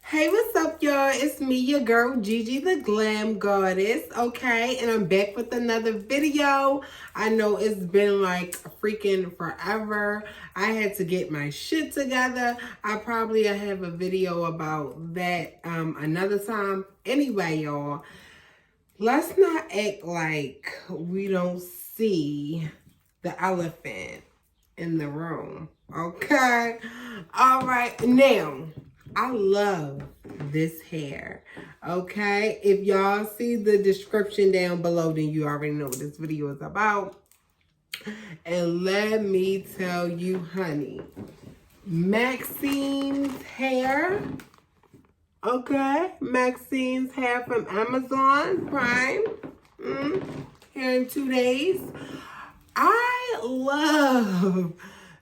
Hey, what's up, y'all? It's me, your girl, Gigi the Glam Goddess, okay? And I'm back with another video. I know it's been like freaking forever. I had to get my shit together. I probably have a video about that another time. Anyway, y'all, let's not act like we don't see the elephant in the room, okay? All right, now, I love this hair, okay? If y'all see the description down below, then you already know what this video is about. And let me tell you, honey, Maxine's hair, okay? Maxine's hair from Amazon Prime, here in 2 days. I love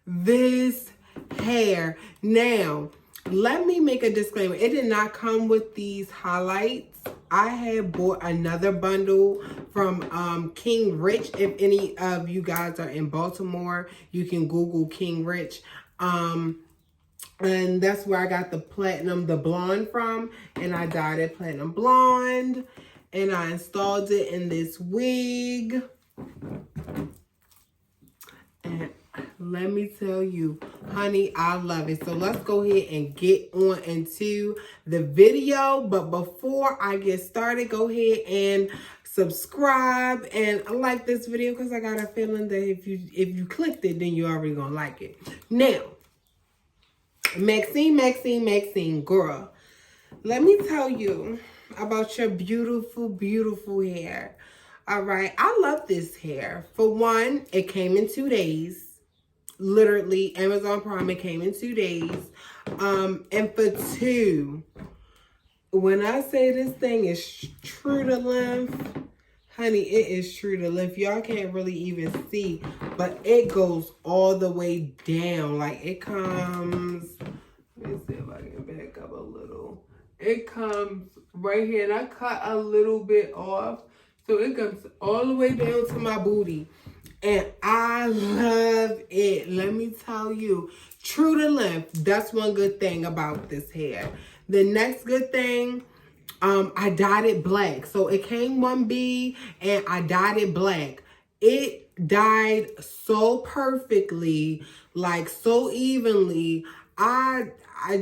this hair. Now, let me make a disclaimer. It did not come with these highlights. I had bought another bundle from King Rich. If any of you guys are in Baltimore, you can Google King Rich. And that's where I got the blonde from. And I dyed it platinum blonde. And I installed it in this wig. And let me tell you, honey, I love it. So let's go ahead and get on into the video. But before I get started, go ahead and subscribe and like this video, because I got a feeling that if you clicked it, then you're already gonna like it. Now, Maxine, girl, let me tell you about your beautiful, beautiful hair. All right, I love this hair. For one, it came in 2 days. Literally, Amazon Prime, it came in 2 days. And for two, when I say this thing is true to length, honey, it is true to length. Y'all can't really even see, but it goes all the way down. Like, it comes, let me see if I can back up a little. It comes right here, and I cut a little bit off. So it comes all the way down to my booty. And I love it. Let me tell you. True to length. That's one good thing about this hair. The next good thing, I dyed it black. So it came 1B and I dyed it black. It dyed so perfectly, like so evenly. I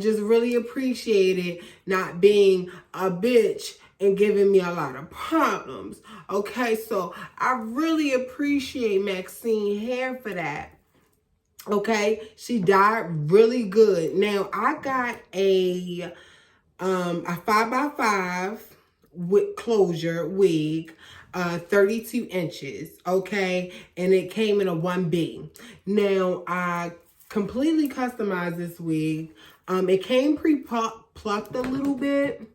just really appreciated not being a bitch and giving me a lot of problems. Okay, so I really appreciate Maxine hair for that. Okay, she dyed really good. Now I got a 5x5 with closure wig, 32 inches. Okay, and it came in a 1B. Now I completely customized this wig. It came pre-plucked a little bit.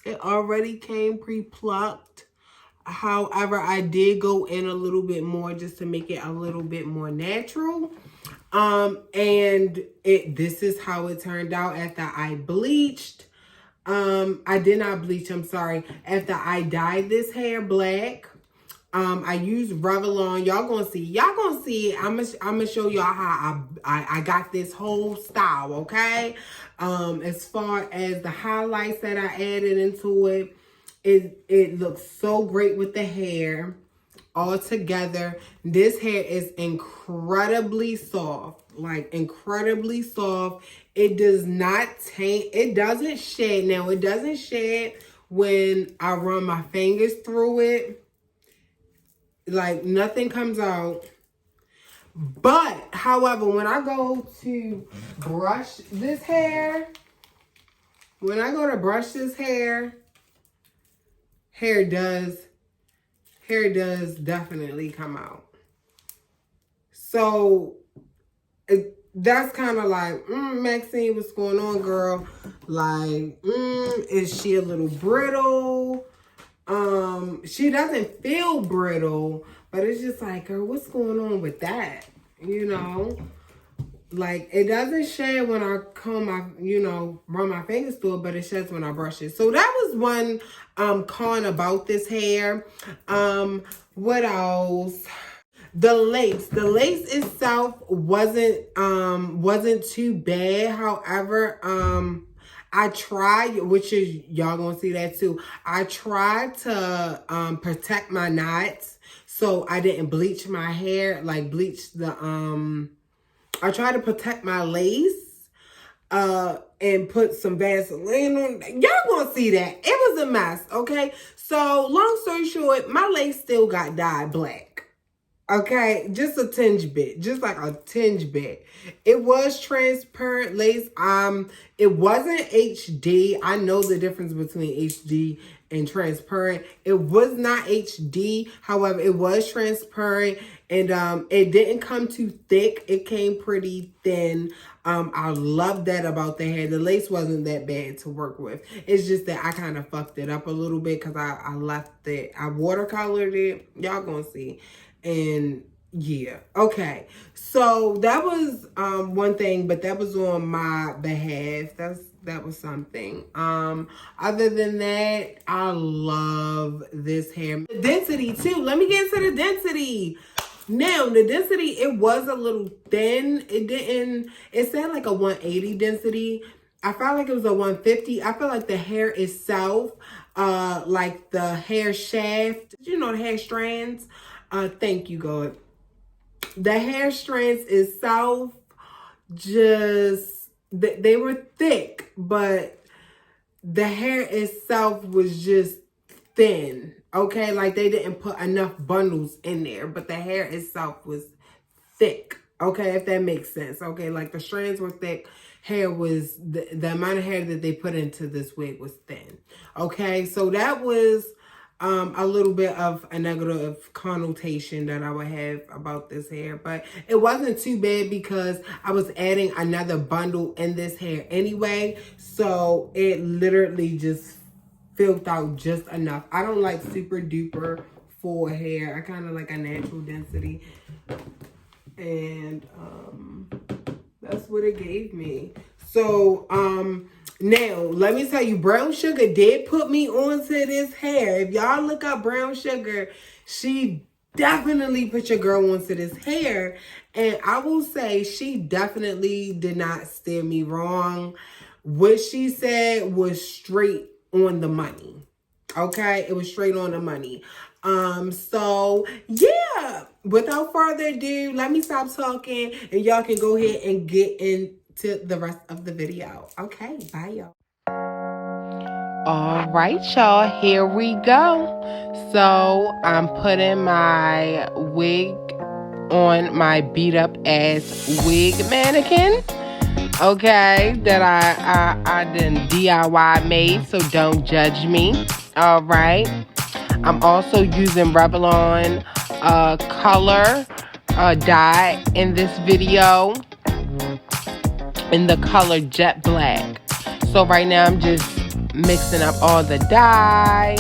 It already came pre-plucked. However, I did go in a little bit more just to make it a little bit more natural. And this is how it turned out after I bleached. I did not bleach, I'm sorry. After I dyed this hair black, I used Revlon. Y'all gonna see it. I'm gonna show y'all how I got this whole style, okay? As far as the highlights that I added into it, it looks so great with the hair all together. This hair is incredibly soft, like incredibly soft. It does not taint. It doesn't shed. Now, it doesn't shed when I run my fingers through it. Like, nothing comes out. But, however, when I go to brush this hair, hair does definitely come out. So, that's kind of like, Maxine, what's going on, girl? Like, is she a little brittle? She doesn't feel brittle, but it's just like, girl, what's going on with that? You know, like, it doesn't shed when I comb my, run my fingers through it, but it sheds when I brush it. So that was one con about this hair. What else? The lace itself wasn't too bad. However, I tried, which is, y'all gonna see that too. I tried to protect my knots so I didn't bleach my hair, like bleach the, I tried to protect my lace, and put some Vaseline on. Y'all gonna see that. It was a mess, okay? So, long story short, my lace still got dyed black. Okay, just a tinge bit, just like a tinge bit. It was transparent lace. It wasn't HD. I know the difference between HD and transparent. It was not HD. However, it was transparent, and it didn't come too thick. It came pretty thin. I love that about the hair. The lace wasn't that bad to work with. It's just that I kind of fucked it up a little bit because I left it. I watercolored it. Y'all gonna see. And yeah, okay. So that was one thing, but that was on my behalf. That was something. Other than that, I love this hair. The density too. Let me get into the density. Now, the density, it was a little thin. It said like a 180 density. I felt like it was a 150. I feel like the hair itself, like the hair shaft, you know, the hair strands. Thank you, God. The hair strands itself, just, they were thick, but the hair itself was just thin. Okay, like they didn't put enough bundles in there, but the hair itself was thick. Okay, if that makes sense. Okay, like the strands were thick, hair was, the amount of hair that they put into this wig was thin. Okay, so that was a little bit of a negative connotation that I would have about this hair, but it wasn't too bad because I was adding another bundle in this hair anyway, so it literally just filled out just enough. I don't like super duper full hair. I kind of like a natural density, and that's what it gave me. So now let me tell you, Brown Sugar did put me onto this hair. If y'all look up Brown Sugar, she definitely put your girl onto this hair, and I will say she definitely did not steer me wrong. What she said was straight on the money. Okay, it was straight on the money. So yeah, without further ado, let me stop talking and y'all can go ahead and get into the rest of the video. Okay, bye y'all. All right, y'all, here we go. So I'm putting my wig on my beat up ass wig mannequin. Okay, that I done DIY made, so don't judge me. All right, I'm also using Revlon color dye in this video in the color jet black. So right now I'm just mixing up all the dye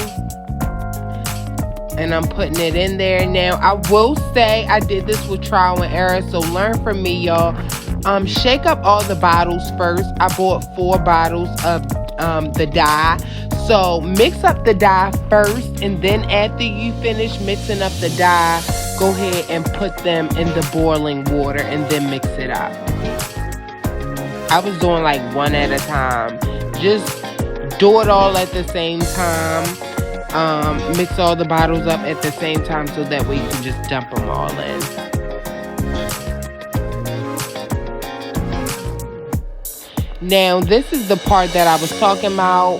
and I'm putting it in there. Now I will say I did this with trial and error, so learn from me, y'all. Shake up all the bottles first. I bought 4 bottles of the dye. So mix up the dye first, and then after you finish mixing up the dye, go ahead and put them in the boiling water and then mix it up. I was doing like one at a time. Just do it all at the same time. Mix all the bottles up at the same time so that way you can just dump them all in. Now, this is the part that I was talking about.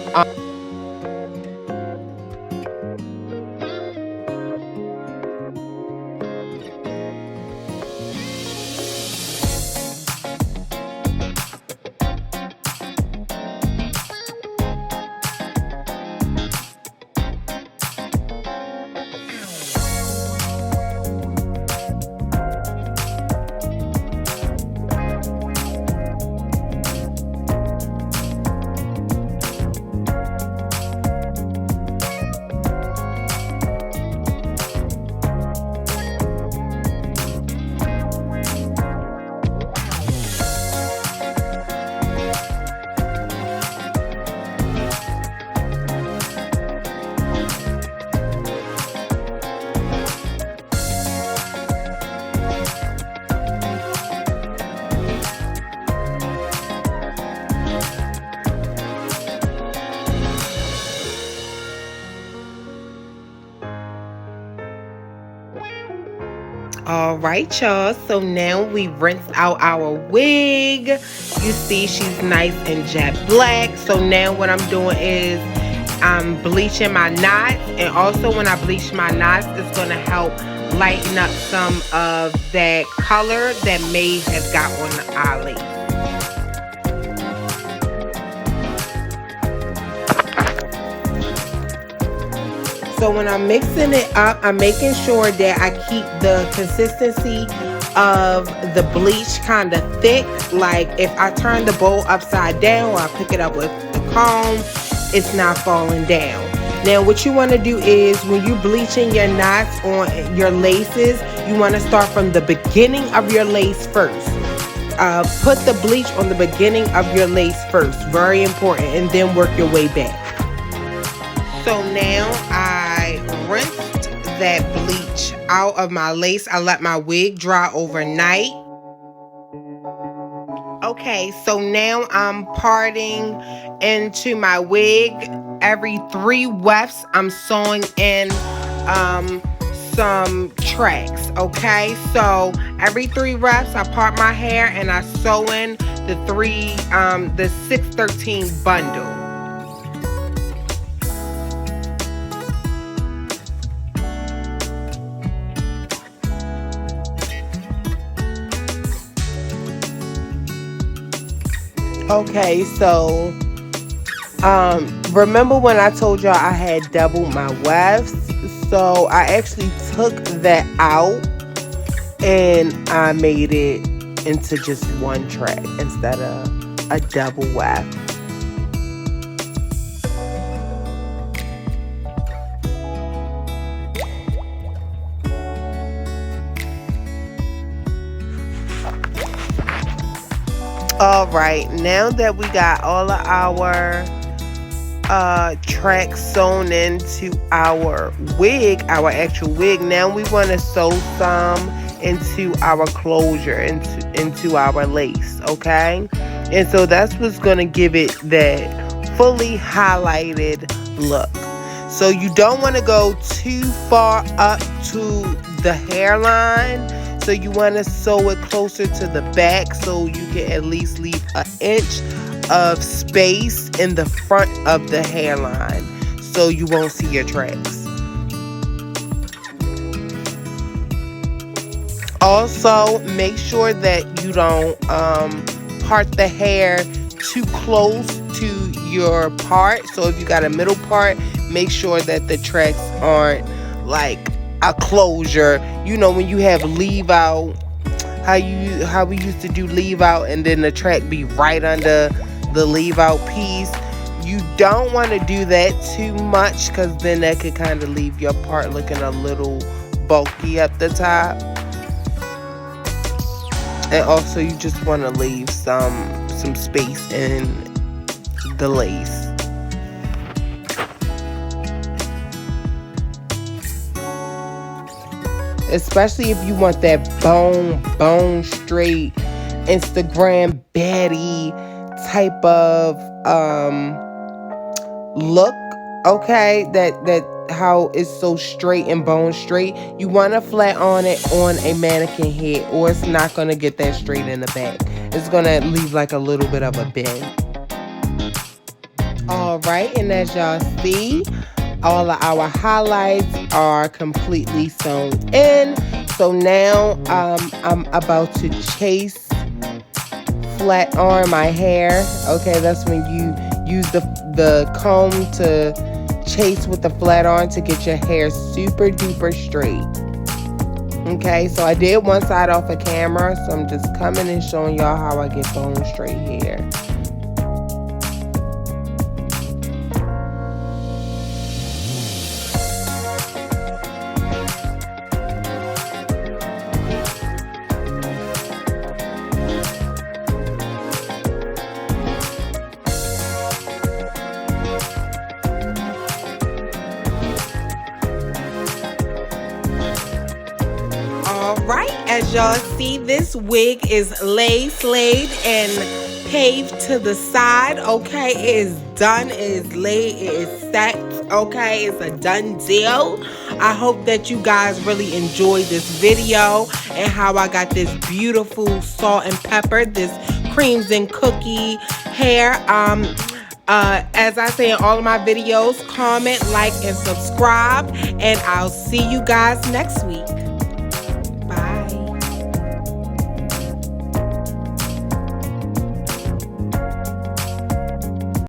All right, y'all. So now we rinsed out our wig. You see she's nice and jet black. So now what I'm doing is I'm bleaching my knots. And also when I bleach my knots, it's going to help lighten up some of that color that may have got on the eyelid. So when I'm mixing it up, I'm making sure that I keep the consistency of the bleach kind of thick. Like if I turn the bowl upside down or I pick it up with the comb, it's not falling down. Now what you want to do is when you're bleaching your knots on your laces, you want to start from the beginning of your lace first. Put the bleach on the beginning of your lace first. Very important. And then work your way back. So now I rinsed that bleach out of my lace. I let my wig dry overnight. Okay, so now I'm parting into my wig. Every 3 wefts, I'm sewing in some tracks. Okay, so every 3 wefts, I part my hair and I sew in the 613 bundle. Okay, so remember when I told y'all I had doubled my wefts? So I actually took that out and I made it into just 1 track instead of a double weft. All right, now that we got all of our tracks sewn into our wig, our actual wig, now we want to sew some into our closure, into our lace, okay? And so that's what's going to give it that fully highlighted look. So you don't want to go too far up to the hairline. So you want to sew it closer to the back so you can at least leave an inch of space in the front of the hairline so you won't see your tracks. Also, make sure that you don't part the hair too close to your part. So if you got a middle part, make sure that the tracks aren't like a closure. You know, when you have leave out, how we used to do leave out and then the track be right under the leave out piece. You don't want to do that too much because then that could kind of leave your part looking a little bulky at the top. And also you just want to leave some space in the lace. Especially if you want that bone straight Instagram baddie type of look, okay? That how it's so straight and bone straight. You want to flat on it on a mannequin head, or it's not going to get that straight in the back. It's going to leave like a little bit of a bend. All right, and as y'all see, all of our highlights are completely sewn in. So now I'm about to chase flat iron my hair. Okay, that's when you use the comb to chase with the flat iron to get your hair super duper straight. Okay, so I did one side off of camera, so I'm just coming and showing y'all how I get bone straight hair. Alright, as y'all see, this wig is laid and paved to the side, okay? It is done, it is laid, it is set, okay? It's a done deal. I hope that you guys really enjoyed this video and how I got this beautiful salt and pepper, this creams and cookie hair. As I say in all of my videos, comment, like, and subscribe, and I'll see you guys next week.